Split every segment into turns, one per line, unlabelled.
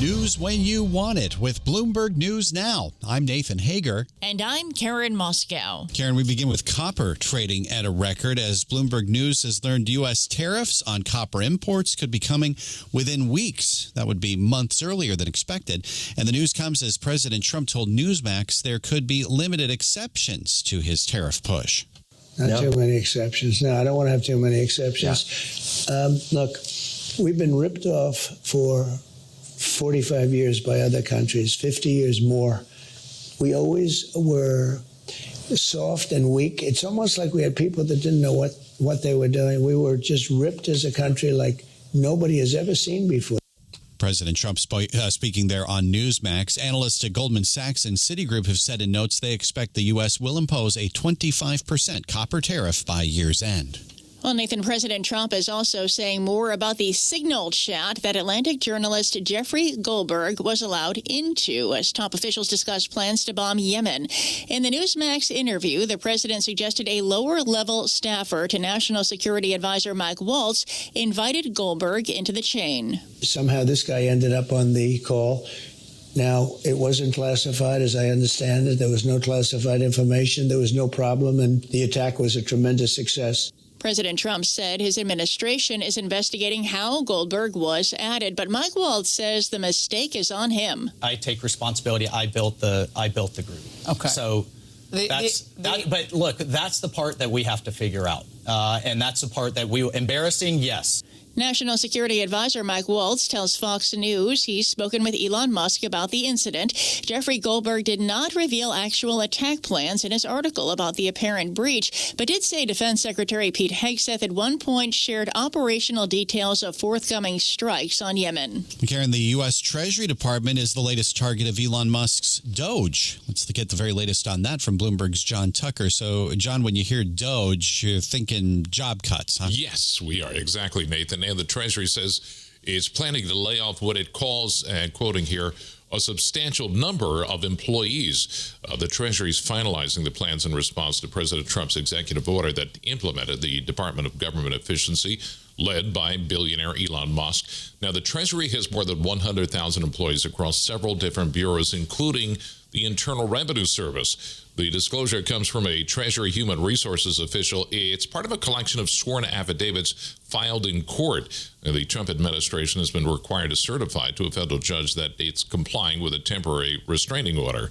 News when you want it with Bloomberg News Now. I'm Nathan Hager.
And I'm Karen Moskow.
Karen, we begin with copper trading at a record as Bloomberg News has learned U.S. tariffs on copper imports could be coming within weeks. That would be months earlier than expected. And the news comes as President Trump told Newsmax there could be limited exceptions to his tariff push.
Not too many exceptions. No, I don't want to have too many exceptions. Look, we've been ripped off for 45 years by other countries, 50 years more. We always were soft and weak. It's almost like we had people that didn't know what they were doing. We were just ripped as a country like nobody has ever seen before.
President Trump speaking there on Newsmax. Analysts at Goldman Sachs and Citigroup have said in notes they expect the U.S. will impose a 25% copper tariff by year's end.
Well, Nathan, President Trump is also saying more about the signal chat that Atlantic journalist Jeffrey Goldberg was allowed into as top officials discussed plans to bomb Yemen. In the Newsmax interview, the president suggested a lower-level staffer to National Security Advisor Mike Waltz invited Goldberg into the chain. Somehow
this guy ended up on the call. Now, it wasn't classified, as I understand it. There was no classified information. There was no problem, and the attack was a tremendous success.
President Trump said his administration is investigating how Goldberg was added, but Mike Waltz says the mistake is on him.
I take responsibility. I built the group.
Okay.
So but look, that's the part that we have to figure out, and that's the part that embarrassing. Yes.
National Security Advisor Mike Waltz tells Fox News he's spoken with Elon Musk about the incident. Jeffrey Goldberg did not reveal actual attack plans in his article about the apparent breach, but did say Defense Secretary Pete Hegseth at one point shared operational details of forthcoming strikes on Yemen.
Karen, the U.S. Treasury Department is the latest target of Elon Musk's Doge. Let's get the very latest on that from Bloomberg's John Tucker. So, John, when you hear Doge, you're thinking job cuts, huh?
Yes, we are. Exactly, Nathan. And the Treasury says it's planning to lay off what it calls, and quoting here, a substantial number of employees. The Treasury is finalizing the plans in response to President Trump's executive order that implemented the Department of Government Efficiency, led by billionaire Elon Musk. Now, the Treasury has more than 100,000 employees across several different bureaus, including the Internal Revenue Service. The disclosure comes from a Treasury Human Resources official. It's part of a collection of sworn affidavits filed in court. The Trump administration has been required to certify to a federal judge that it's complying with a temporary restraining order.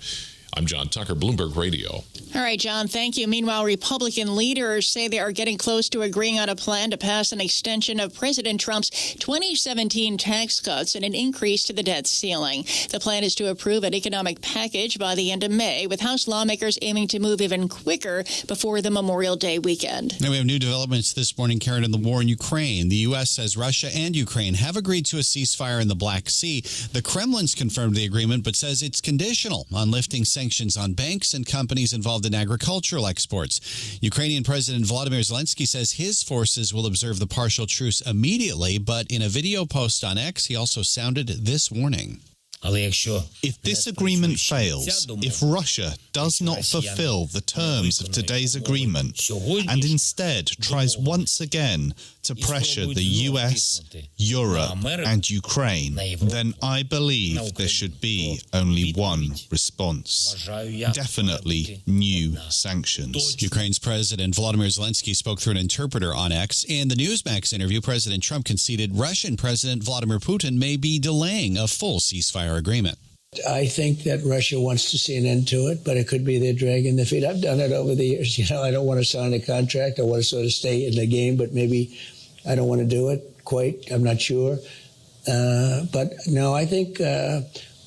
I'm John Tucker, Bloomberg Radio.
All right, John, thank you. Meanwhile, Republican leaders say they are getting close to agreeing on a plan to pass an extension of President Trump's 2017 tax cuts and an increase to the debt ceiling. The plan is to approve an economic package by the end of May, with House lawmakers aiming to move even quicker before the Memorial Day weekend.
Now we have new developments this morning, Karen, in the war in Ukraine. The U.S. says Russia and Ukraine have agreed to a ceasefire in the Black Sea. The Kremlin's confirmed the agreement, but says it's conditional on lifting sanctions on banks and companies involved in agricultural exports. Ukrainian President Volodymyr Zelensky says his forces will observe the partial truce immediately, but in a video post on X, he also sounded this warning.
If this agreement fails, if Russia does not fulfill the terms of today's agreement and instead tries once again to pressure the US, Europe, and Ukraine, then I believe there should be only one response. Definitely new sanctions.
Ukraine's President Volodymyr Zelensky spoke through an interpreter on X. In the Newsmax interview, President Trump conceded Russian President Vladimir Putin may be delaying a full ceasefire agreement.
I think that Russia wants to see an end to it, but it could be they're dragging their feet. I've done it over the years. I don't want to sign a contract. I want to sort of stay in the game, but maybe I don't want to do it quite. I'm not sure. But no, I think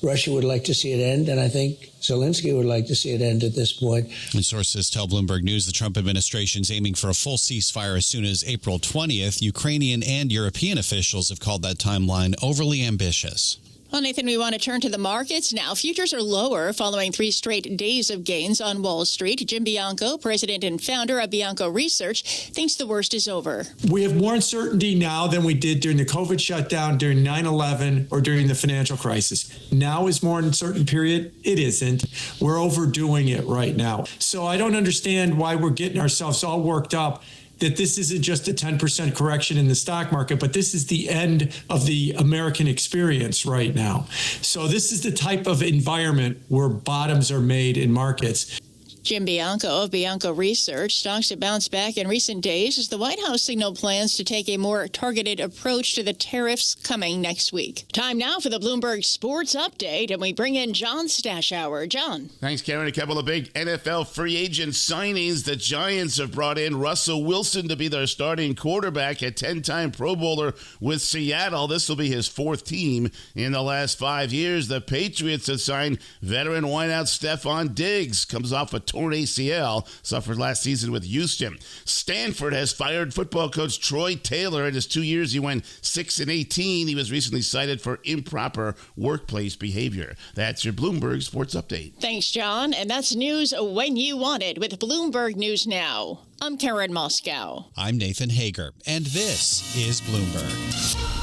Russia would like to see it end, and I think Zelensky would like to see it end at this point.
And sources tell Bloomberg News the Trump administration is aiming for a full ceasefire as soon as April 20th. Ukrainian and European officials have called that timeline overly ambitious.
Well, Nathan, we want to turn to the markets now. Futures are lower following 3 straight days of gains on Wall Street. Jim Bianco, president and founder of Bianco Research, thinks the worst is over.
We have more uncertainty now than we did during the COVID shutdown, during 9/11, or during the financial crisis. Now is more uncertain period. It isn't. We're overdoing it right now. So I don't understand why we're getting ourselves all worked up that this isn't just a 10% correction in the stock market, but this is the end of the American experience right now. So this is the type of environment where bottoms are made in markets.
Jim Bianco of Bianco Research. Stocks have bounced back in recent days as the White House signaled plans to take a more targeted approach to the tariffs coming next week. Time now for the Bloomberg Sports Update, and we bring in John Stashower. John.
Thanks, Karen. A couple of big NFL free agent signings. The Giants have brought in Russell Wilson to be their starting quarterback, a 10-time Pro Bowler with Seattle. This will be his fourth team in the last 5 years. The Patriots have signed veteran wideout Stephon Diggs. Comes off a torn ACL, suffered last season with Houston. Stanford has fired football coach Troy Taylor. In his 2 years, he went 6-18. He was recently cited for improper workplace behavior. That's your Bloomberg Sports Update.
Thanks, John. And that's news when you want it with Bloomberg News Now. I'm Karen Moskow.
I'm Nathan Hager, and this is Bloomberg.